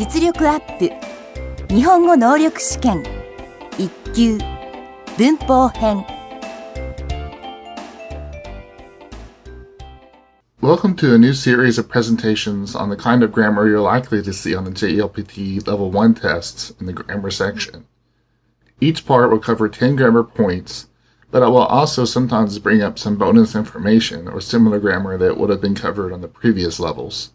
実力アップ日本語能力試験1級文法編。 Welcome to a new series of presentations on the kind of grammar you're likely to see on the JLPT Level 1 tests in the grammar section. Each part will cover 10 grammar points, but I will also sometimes bring up some bonus information or similar grammar that would have been covered on the previous levels.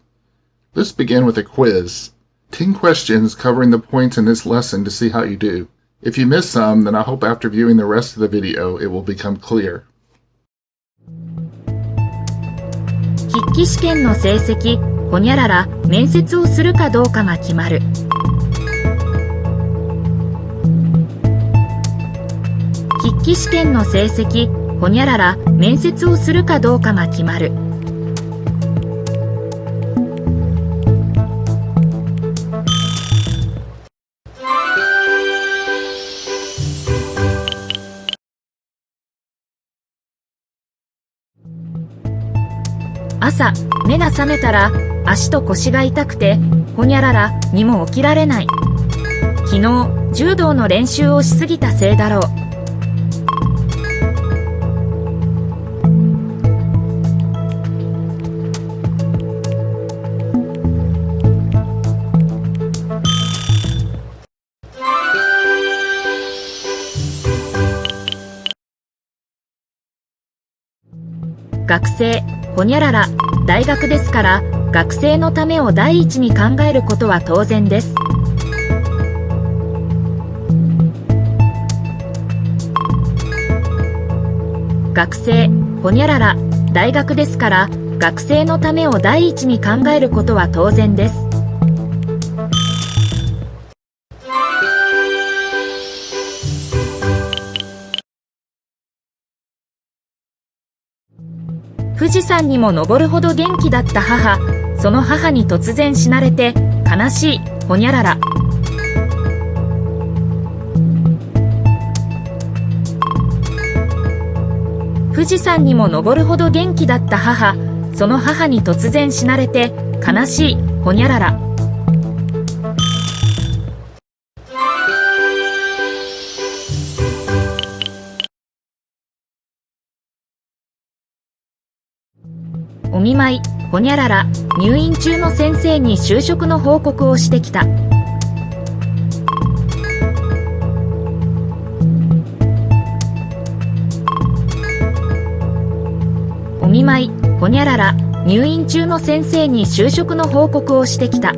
Let's begin with a quiz. 10 questions covering the points in this lesson to see how you do. If you miss some, then I hope after viewing the rest of the video it will become clear. 筆記試験の成績、ほにゃらら、面接をするかどうかが決まる。筆記試験の成績、ほにゃらら、面接をするかどうかが決まる。朝、目が覚めたら足と腰が痛くてほにゃららにも起きられない。昨日柔道の練習をしすぎたせいだろう。学生ほにゃらら、大学ですから学生のためを第一に考えることは当然です。学生ほにゃらら、大学ですから学生のためを第一に考えることは当然です。富士山にも登るほど元気だった母、その母に突然死なれて悲しい、ほにゃらら。富士山にも登るほど元気だった母、その母に突然死なれて悲しい、ほにゃらら。お見舞い、ほにゃらら、入院中の先生に就職の報告をしてきた。お見舞い、ほにゃらら、入院中の先生に就職の報告をしてきた。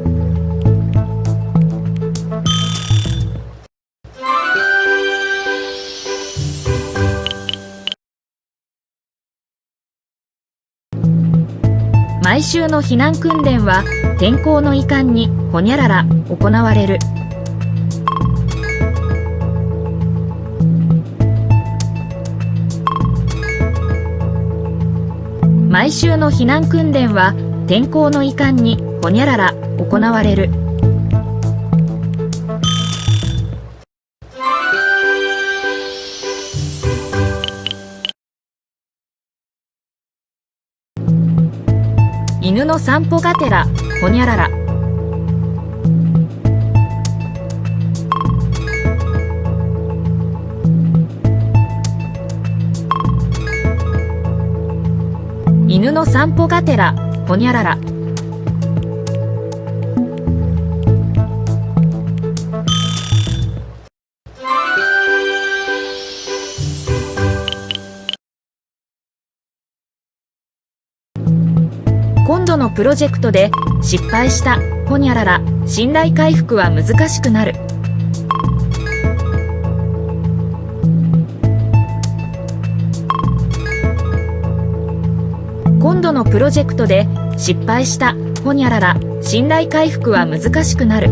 毎週の避難訓練は天候のいかんにほにゃらら行われる。毎週の避難訓練は天候のいかんにほにゃらら行われる。犬の散歩がてら、ほにゃらら。犬の散歩がてら、ほにゃらら。今度のプロジェクトで失敗した、ほにゃらら、信頼回復は難しくなる。今度のプロジェクトで失敗した、ほにゃらら、信頼回復は難しくなる。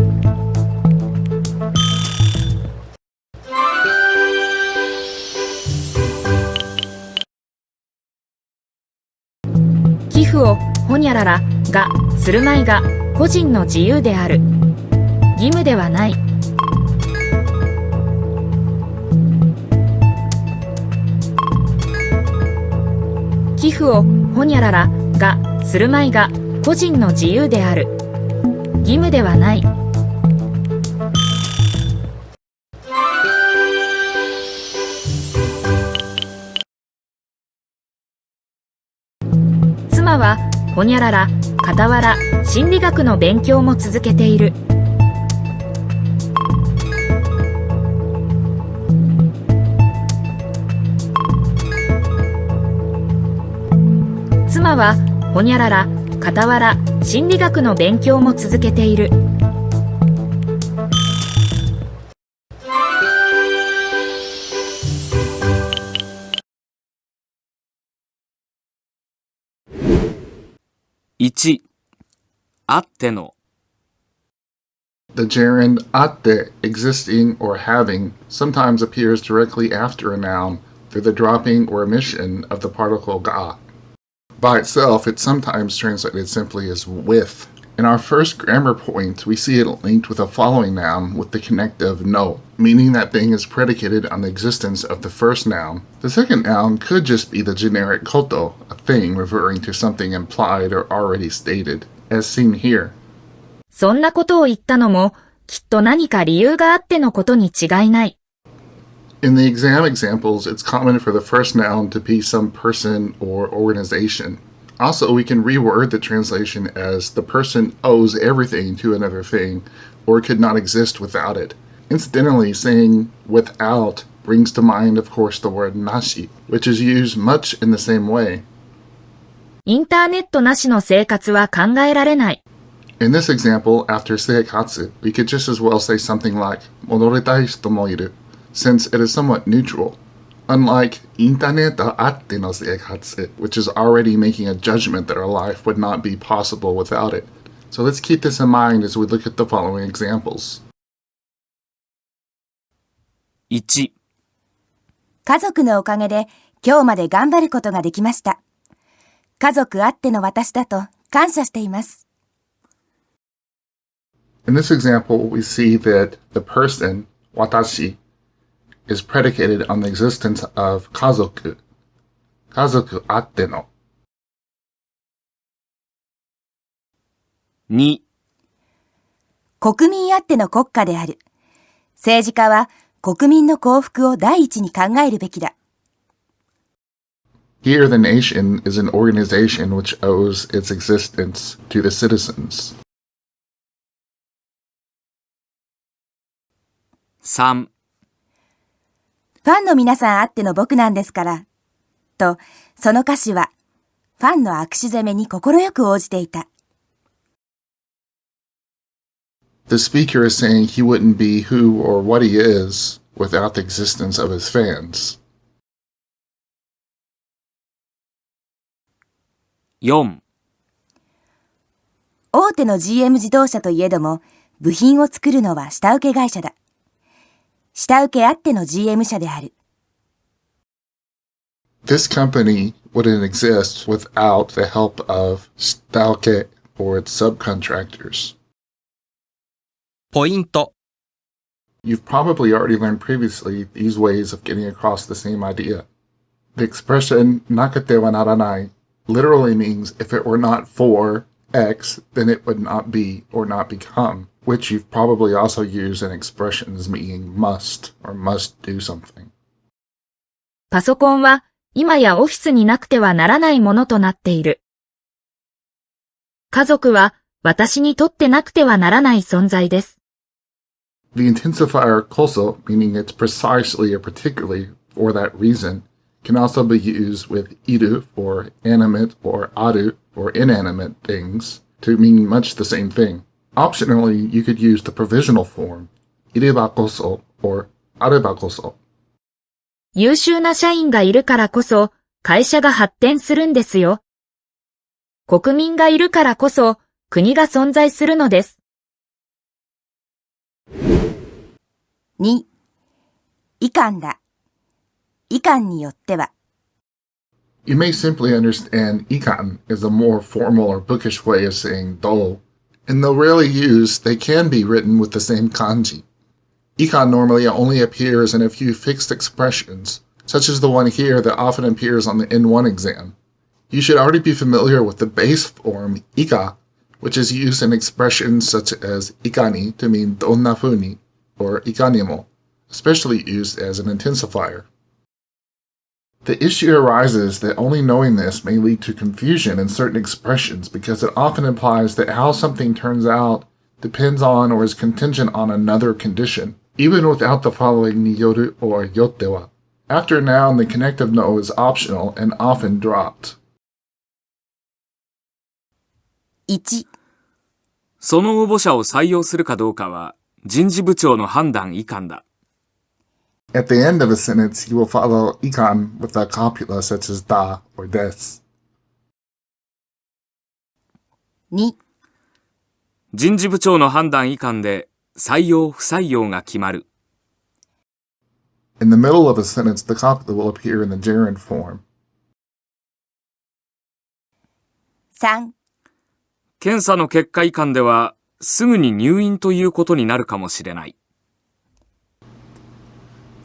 寄付をほにゃららがするまいが個人の自由である。義務ではない。寄付をほにゃららがするまいが個人の自由である。義務ではない。ほにゃらら、かたわら、心理学の勉強も続けている。妻はほにゃらら、かたわら、心理学の勉強も続けている。1、あっての。 The gerund あって existing or having sometimes appears directly after a noun through the dropping or omission of the particle ga. By itself, it's sometimes translated simply as with. In our first grammar point, we see it linked with a following noun with the connective no, meaning that thing is predicated on the existence of the first noun. The second noun could just be the generic koto, a thing referring to something implied or already stated, as seen here. そんなことを言ったのも、きっと何か理由があってのことに違いない。In the exam examples, it's common for the first noun to be some person or organization. Also, we can reword the translation as the person owes everything to another thing or could not exist without it. Incidentally, saying without brings to mind, of course, the word nashi, which is used much in the same way. インターネットなしの生活は考えられない。In this example, after seikatsu, we could just as well say something like 戻りたい人もいる, since it is somewhat neutral, unlike インターネットあっての生活, which is already making a judgment that our life would not be possible without it. So let's keep this in mind as we look at the following examples. 1、家族のおかげで今日まで頑張ることができました。家族あっての私だと感謝しています。In this example, we see that the person, watashi, is predicated on the existence of kazoku, kazoku atte no. 2、国民あっての国家である。政治家は国民の幸福を第一に考えるべきだ。Here, the nation is an organization which owes its existence to the citizens. 3、ファンの皆さんあっての僕なんですから。と、その歌詞は、ファンの握手攻めに快く応じていた。The speaker is saying he wouldn't be who or what he is without the existence of his fans. 4、大手の GM 自動車といえども、部品を作るのは下請け会社だ。下請けあっての GM 社である。This company wouldn't exist without the help of 下請け or its subcontractors. ポイント。 You've probably already learned previously these ways of getting across the same idea. The expression なくてはならない literally means if it were not for X, then it would not be or not become, which you've probably also used in expressions meaning must or must do something. パソコンは今やオフィスになくてはならないものとなっている。家族は私にとってなくてはならない存在です。The intensifier koso, meaning it's precisely or particularly for that reason, can also be used with iru for animate or aru or inanimate things to mean much the same thing. Optionally, you could use the provisional form, ireba koso or areba koso. 優秀な社員がいるからこそ会社が発展するんですよ。国民がいるからこそ国が存在するのです。2、いかんだ。いかんによっては。You may simply understand ikan as a more formal or bookish way of saying do, and though rarely used, they can be written with the same kanji. Ikan normally only appears in a few fixed expressions, such as the one here that often appears on the N1 exam. You should already be familiar with the base form ika, which is used in expressions such as ikani to mean donna funi, or ikanimo, especially used as an intensifier. The issue arises that only knowing this may lead to confusion in certain expressions because it often implies that how something turns out depends on or is contingent on another condition, even without the following ni yoru or yotte wa. After a noun, the connective no is optional and often dropped. 1、その応募者を採用するかどうかは人事部長の判断いかんだ。At the end of a sentence, you will follow ikan with a copula such as da or des. 2、人事部長の判断いかんで採用不採用が決まる。In the middle of a sentence, the copula will appear in the gerund form. 3、検査の結果いかんではすぐに入院ということになるかもしれない。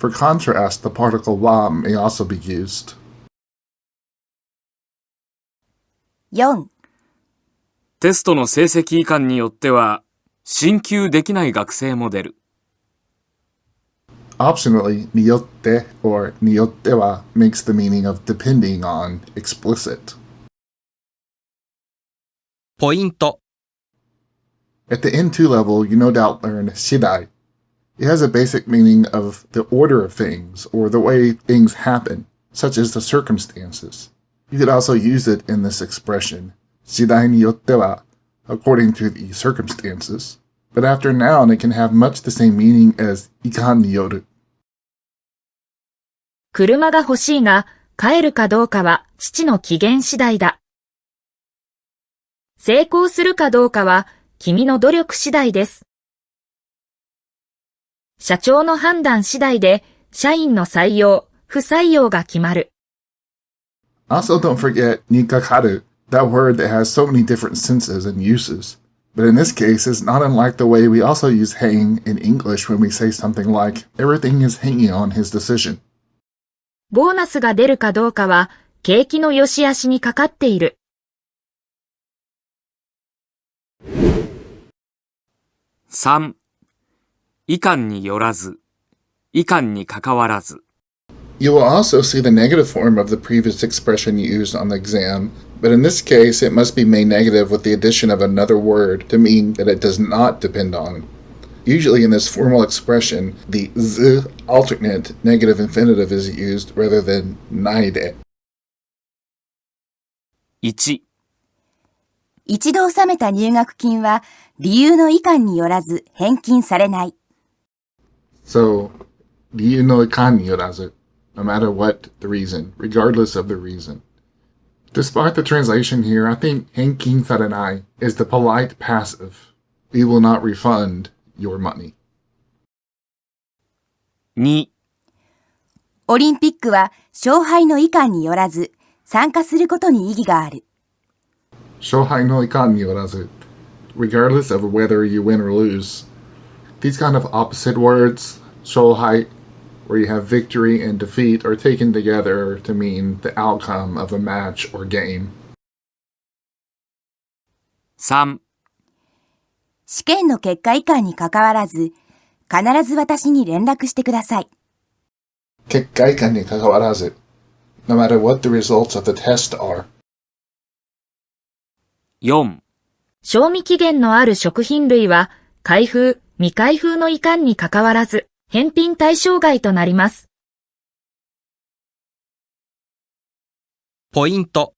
For contrast, the particle wa may also be used. 4、テストの成績いかんによっては進級できない学生も出る。Optionally, niyotte or niyotte wa makes the meaning of depending on explicit. ポイント。 At the N2 level, you no doubt learn shidai. It has a basic meaning of the order of things or the way things happen, such as the circumstances. You could also use it in this expression, shidai ni yotte wa, according to the circumstances. But after noun, it can have much the same meaning as ikan ni yoru. 車が欲しいが、帰るかどうかは父の機嫌次第だ。成功するかどうかは君の努力次第です。社長の判断次第で社員の採用、不採用が決まる。Also, don't forget nikakaru, that word that has so many different senses and uses. But in this case, it's not unlike the way we also use hang in English when we say something like, everything is hanging on his decision. ボーナスが出るかどうかは景気の良し悪しにかかっている。3、いかんによらず、いかんにかかわらず。You will also see the negative form of the previous expression used on the exam, but in this case, it must be made negative with the addition of another word to mean that it does not depend on. Usually in this formal expression, the z alternate negative infinitive is used rather than naide. 1、一度納めた入学金は理由のいかんによらず返金されない。So, liyu no ikan ni yorazu, no matter what the reason, regardless of the reason. Despite the translation here, I think henkin sarenai is the polite passive. We will not refund your money. 2、オリンピックは勝敗のいかんによらず参加することに意義がある。Shohai no ikan ni yorazu, regardless of whether you win or lose. These kind of opposite words, shohai, where you have victory and defeat, are taken together to mean the outcome of a match or game. 3、試験の結果いかんにかかわらず必ず私に連絡してください。Kekkai ikan ni kakawarazu, no matter what the results of the test are. 4、賞味期限のある食品類は開封、未開封のいかんにかかわらず返品対象外となります。ポイント。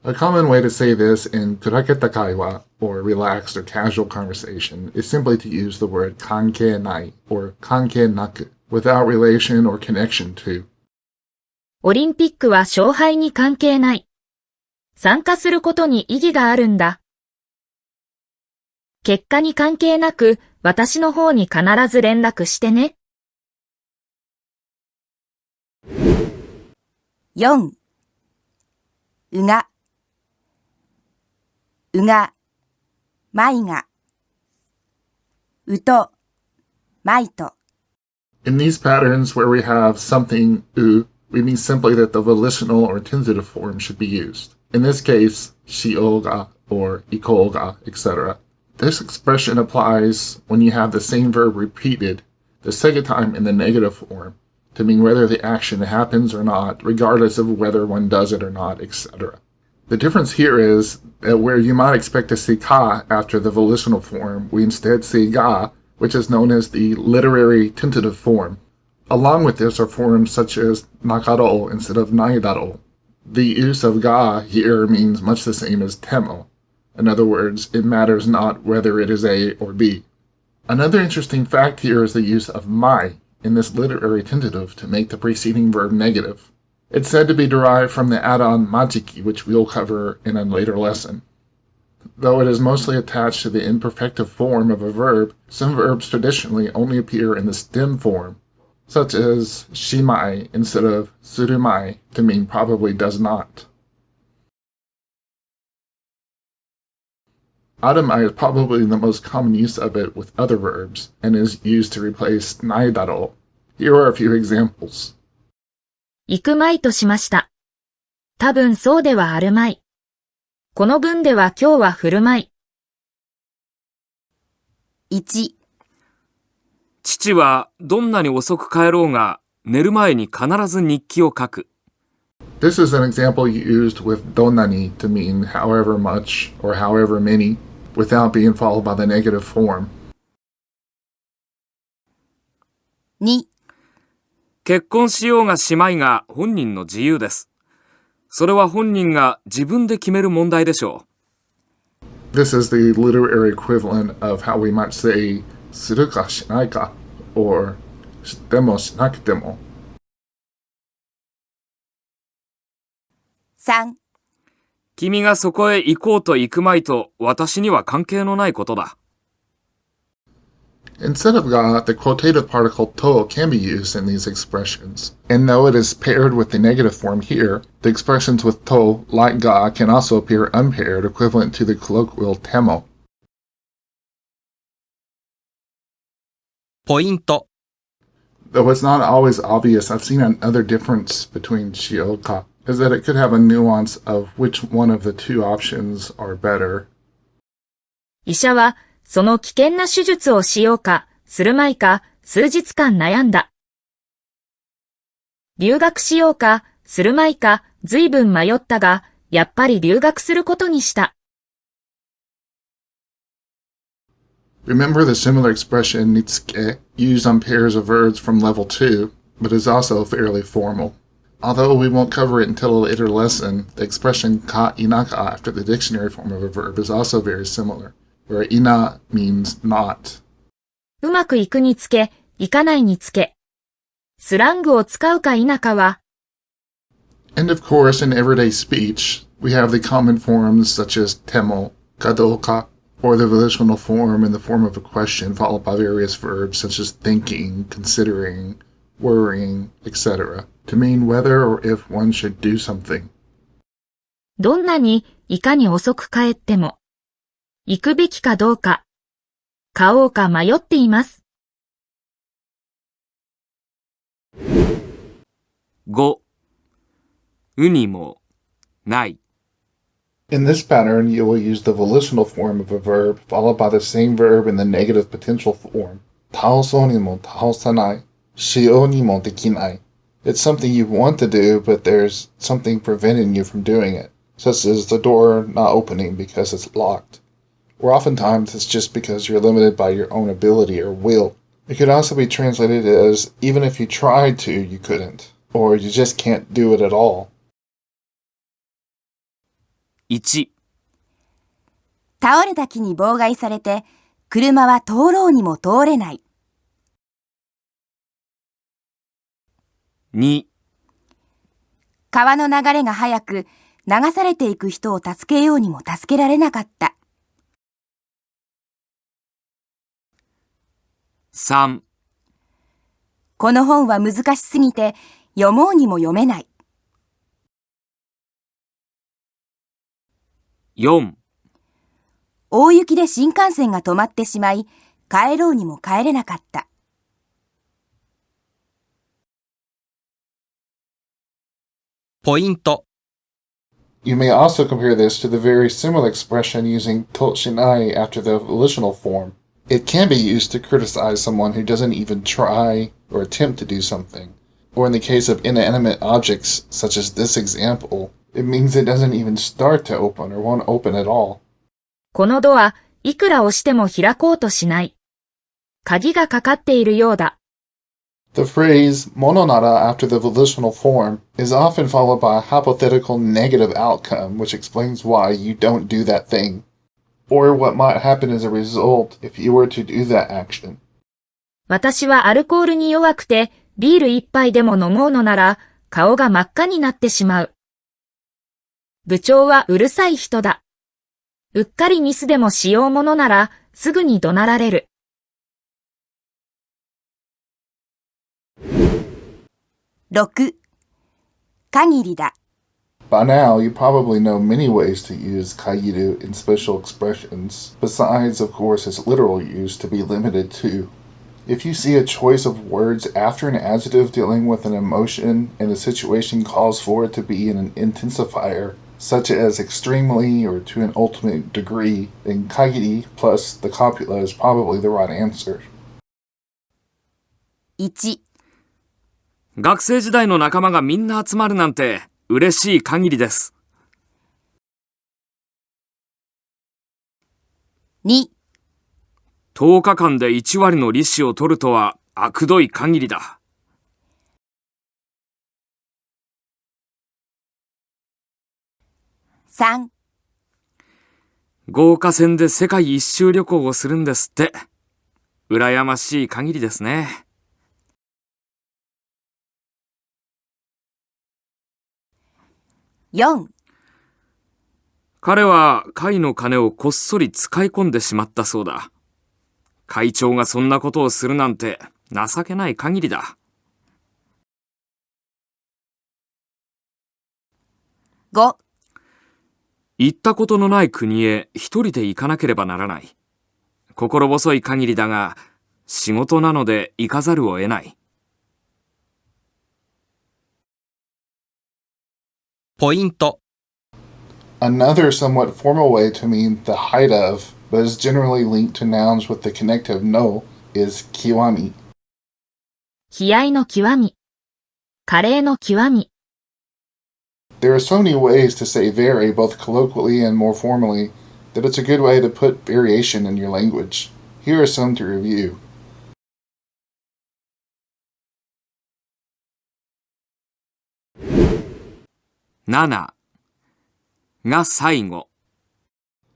A common way to say this in kuraketa kaiwa, or relaxed or casual conversation, is simply to use the word kankei nai, or kankei naku, without relation or connection to. オリンピックは勝敗に関係ない。参加することに意義があるんだ。結果に関係なく、私の方に必ず連絡してね。4、うが、まいが、うと、まいと。In these patterns where we have something u, we mean simply that the volitional or intensive form should be used. In this case, shioga or ikoga, etc. This expression applies when you have the same verb repeated, the second time in the negative form, to mean whether the action happens or not, regardless of whether one does it or not, etc. The difference here is that where you might expect to see ka after the volitional form, we instead see ga, which is known as the literary tentative form. Along with this are forms such as nakaro instead of naidaro. The use of ga here means much the same as temo. In other words, it matters not whether it is A or B. Another interesting fact here is the use of mai in this literary tentative to make the preceding verb negative. It's said to be derived from the add-on majiki, which we'll cover in a later lesson. Though it is mostly attached to the imperfective form of a verb, some verbs traditionally only appear in the stem form, such as shimai instead of surumai to mean probably does not. Adamai is probably the most common use of it with other verbs, and is used to replace naidaro. Here are a few examples. 行くまいとしました。多分そうではあるまい。この文では今日は振る舞い。1、父はどんなに遅く帰ろうが寝る前に必ず日記を書く。This is an example used with donani to mean however much or however many, without being followed by the negative form. 2、結婚しようがしまいが本人の自由です。それは本人が自分で決める問題でしょう。This is the literary equivalent of how we might say するかしないか or してもしなくても。3、君がそこへ行こうと行くまいと私には関係のないことだ。Instead of ga, the quotative particle to can be used in these expressions. And though it is paired with the negative form here, the expressions with to, like ga, can also appear unpaired, equivalent to the colloquial temo. ポイント、 Though it's not always obvious, I've seen another difference between shioka, is that it could have a nuance of which one of the two options are better. 医者はその危険な手術をしようか、するまいか、数日間悩んだ。留学しようか、するまいか、ずいぶん迷ったが、やっぱり留学することにした。Remember the similar expression nitsuke, used on pairs of verbs from level 2, but is also fairly formal. Although we won't cover it until a later lesson, the expression ka inaka after the dictionary form of a verb is also very similar, where ina means not. うまくいくにつけ、いかないにつけ。スラングを使うか否かは、And of course, in everyday speech, we have the common forms such as temo, kadoka, or the volitional form in the form of a question followed by various verbs such as thinking, considering, worrying, etc., to mean whether or if one should do something. どんなにいかに遅く帰っても、行くべきかどうか、買おうか迷っています。5、うにも、ない。In this pattern, you will use the volitional form of a verb followed by the same verb in the negative potential form. 倒そうにも倒さない。しようにもできない。It's something you want to do, but there's something preventing you from doing it, such as the door not opening because it's locked. Or oftentimes it's just because you're limited by your own ability or will. It could also be translated as, even if you tried to, you couldn't. Or you just can't do it at all. 1、倒れた木に妨害されて、車は通ろうにも通れない。2、川の流れが速く、流されていく人を助けようにも助けられなかった。3、この本は難しすぎて、読もうにも読めない。4、大雪で新幹線が止まってしまい、帰ろうにも帰れなかった。ポイント、 You may also compare this to the very similar expression using to shinai after the volitional form. It can be used to criticize someone who doesn't even try or attempt to do something. Or in the case of inanimate objects, such as this example, it means it doesn't even start to open or won't open at all. このドア、いくら押しても開こうとしない。鍵がかかっているようだ。The phrase mononara after the volitional form is often followed by a hypothetical negative outcome which explains why you don't do that thing, or what might happen as a result if you were to do that action. 私はアルコールに弱くて、ビール一杯でも飲もうのなら、顔が真っ赤になってしまう。部長はうるさい人だ。うっかりミスでもしようものなら、すぐに怒鳴られる。6. かぎりだ。 By now, you probably know many ways to use kagiru in special expressions, besides, of course, its literal use to be limited to. If you see a choice of words after an adjective dealing with an emotion and the situation calls for it to be in an intensifier, such as extremely or to an ultimate degree, then kagiri plus the copula is probably the right answer. 1. 学生時代の仲間がみんな集まるなんて嬉しい限りです。2. 10日間で1割の利子を取るとは悪どい限りだ。3. 豪華船で世界一周旅行をするんですって。羨ましい限りですね。4. 彼は会の金をこっそり使い込んでしまったそうだ。会長がそんなことをするなんて情けない限りだ。5. 行ったことのない国へ一人で行かなければならない。心細い限りだが、仕事なので行かざるを得ない。ポイント。Another somewhat formal way to mean the height of, but is generally linked to nouns with the connective no, is kiwami. 悲哀の極み。カレーの極み。There are so many ways to say very, both colloquially and more formally, that it's a good way to put variation in your language. Here are some to review. 7が最後。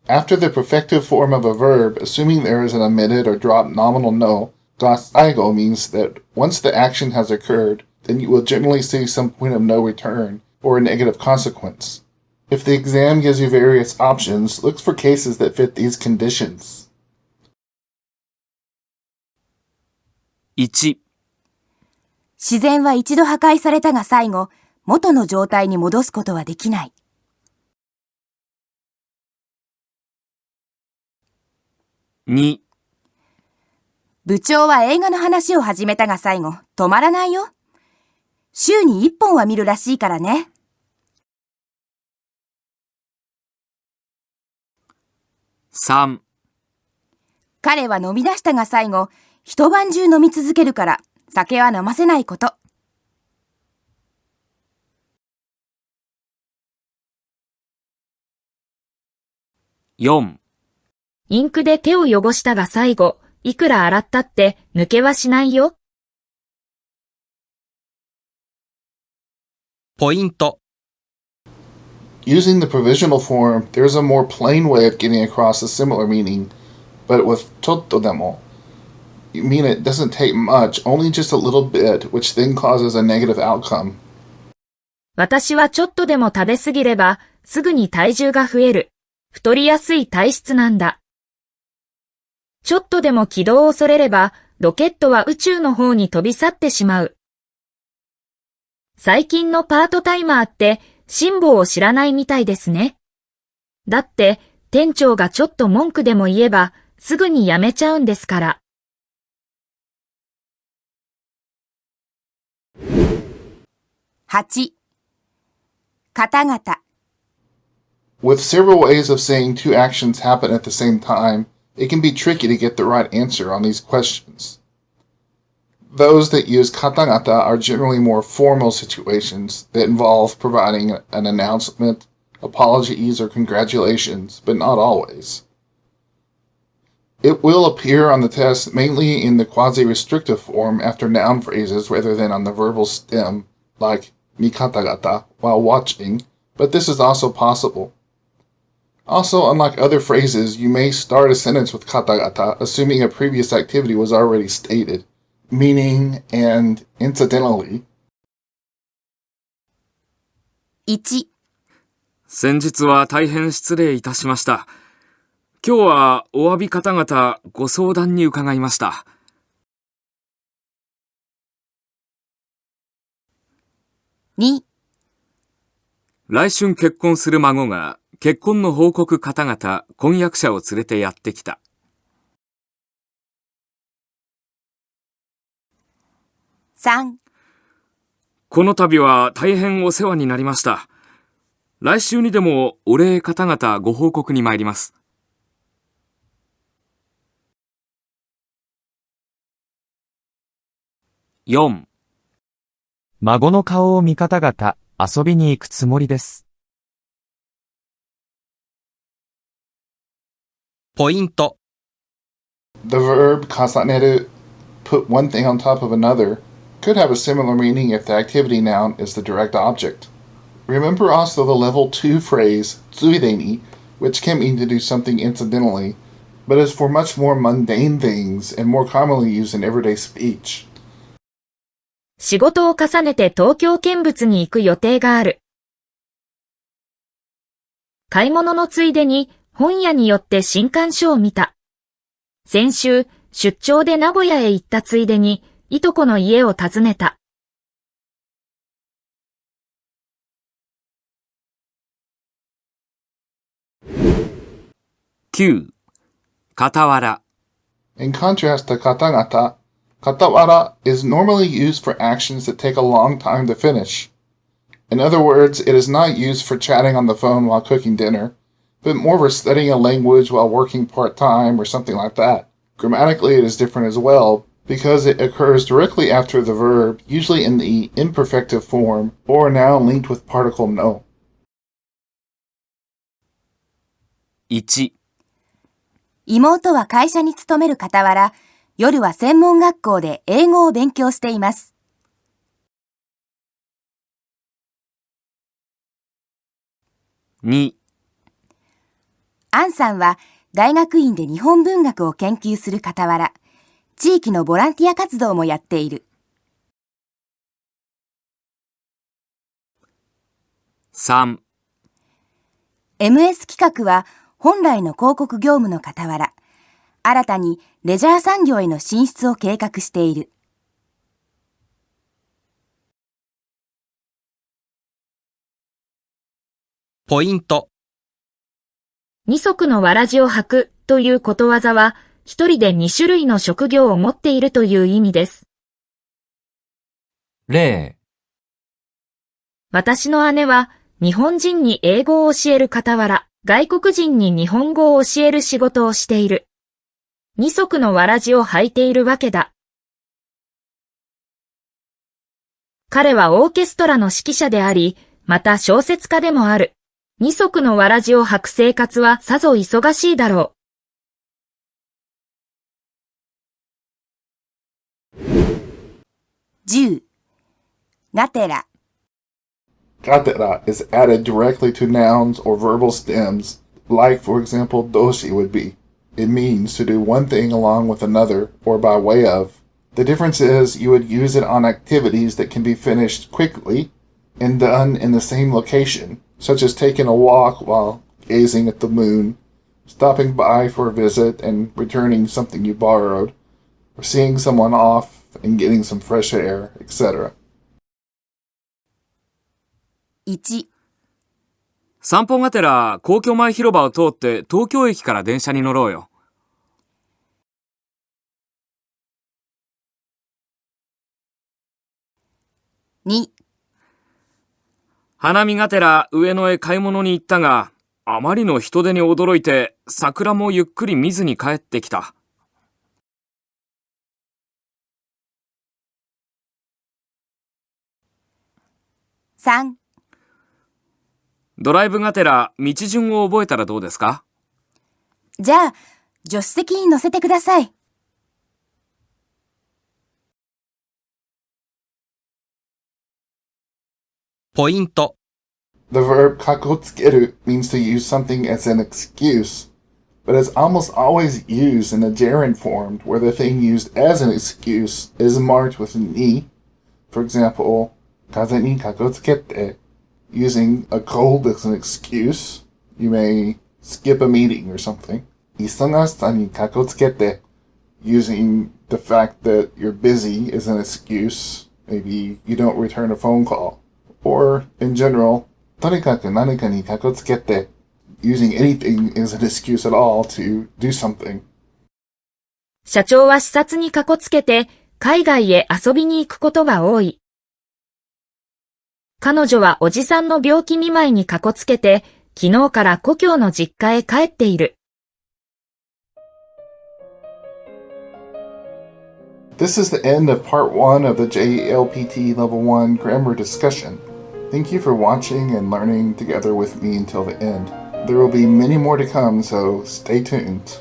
After the perfective form of a verb, assuming there is an omitted or dropped nominal no, ga saigo means that once the action has occurred, then you will generally see some point of no return, or a negative consequence. If the exam gives you various options, look for cases that fit these conditions. 1. 自然は一度破壊されたが最後、元の状態に戻すことはできない。2. 部長は映画の話を始めたが最後、止まらないよ。週に1本は見るらしいからね。3. 彼は飲み出したが最後、一晩中飲み続けるから、酒は飲ませないこと。4. インクで手を汚したが最後、いくら洗ったって抜けはしないよ。ポイント。Using the provisional form, there is a more plain way of getting across a similar meaning, but with chotto demo, you mean it doesn't take much, only just a little bit, which then causes a negative outcome. 私はちょっとでも食べすぎれば、すぐに体重が増える。太りやすい体質なんだ。ちょっとでも軌道をそれれば、ロケットは宇宙の方に飛び去ってしまう。最近のパートタイマーって、辛抱を知らないみたいですね。だって、店長がちょっと文句でも言えば、すぐに辞めちゃうんですから。8. かたがた。With several ways of saying two actions happen at the same time, it can be tricky to get the right answer on these questions. Those that use katagata are generally more formal situations that involve providing an announcement, apologies, or congratulations, but not always. It will appear on the test mainly in the quasi-restrictive form after noun phrases rather than on the verbal stem, like mikatagata, while watching, but this is also possible. Also, unlike other phrases, you may start a sentence with katagata, assuming a previous activity was already stated, meaning and incidentally. 1、先日は大変失礼いたしました。今日はお詫び方々ご相談に伺いました。2、来春結婚する孫が結婚の報告方々婚約者を連れてやってきた。3、この度は大変お世話になりました。来週にでもお礼方々ご報告に参ります。4、孫の顔を見方々、遊びに行くつもりです。ポイント。The verb 重ねる put one thing on top of another could have a similar meaning if the activity noun is the direct object. Remember also the level 2 phrase ついでに, which can mean to do something incidentally, but is for much more mundane things and more commonly used in everyday speech. 仕事を重ねて東京見物に行く予定がある。買い物のついでに本屋に寄って新刊書を見た。先週、出張で名古屋へ行ったついでに、いとこの家を訪ねた。9、かたわら。In contrast to katagata, katawara is normally used for actions that take a long time to finish. In other words, it is not used for chatting on the phone while cooking dinner, but more for studying a language while working part-time or something like that. Grammatically, it is different as well, because it occurs directly after the verb, usually in the imperfective form, or a noun linked with particle no. 1、妹は会社に勤める傍ら、夜は専門学校で英語を勉強しています。2、アンさんは大学院で日本文学を研究する傍ら、地域のボランティア活動もやっている。3、MS 企画は本来の広告業務の傍ら、新たにレジャー産業への進出を計画している。ポイント。二足のわらじを履くということわざは、一人で2種類の職業を持っているという意味です。例、私の姉は日本人に英語を教える傍ら、外国人に日本語を教える仕事をしている。二足のわらじを履いているわけだ。彼はオーケストラの指揮者であり、また小説家でもある。二足のわらじを履く生活はさぞ忙しいだろう。10、がてら。Gatera is added directly to nouns or verbal stems, like, for example, doshi would be. It means to do one thing along with another, or by way of. The difference is you would use it on activities that can be finished quickly and done in the same location, such as taking a walk while gazing at the moon, stopping by for a visit and returning something you borrowed, or seeing someone off and getting some fresh air, etc. 1、散歩がてら皇居前広場を通って東京駅から電車に乗ろうよ。2、花見がてら上野へ買い物に行ったが、あまりの人出に驚いて桜もゆっくり見ずに帰ってきた。3、ドライブがてら道順を覚えたらどうですか？じゃあ、助手席に乗せてください。ポイント、 The verb かっこつける means to use something as an excuse, but it's almost always used in a gerund form where the thing used as an excuse is marked with an E. For example, 風にかっこつけて. Using a cold as an excuse, you may skip a meeting or something. 忙しさにかっこつけて. Using the fact that you're busy as an excuse, maybe you don't return a phone call. Or, in general, とにかく何かにかっこつけて, using anything as an excuse at all to do something. 社長は視察にかこつけて海外へ遊びに行くことが多い。彼女はおじさんの病気見舞いにかこつけて昨日から故郷の実家へ帰っている。This is the end of part 1 of the JLPT Level 1 grammar discussion. Thank you for watching and learning together with me until the end. There will be many more to come, so stay tuned.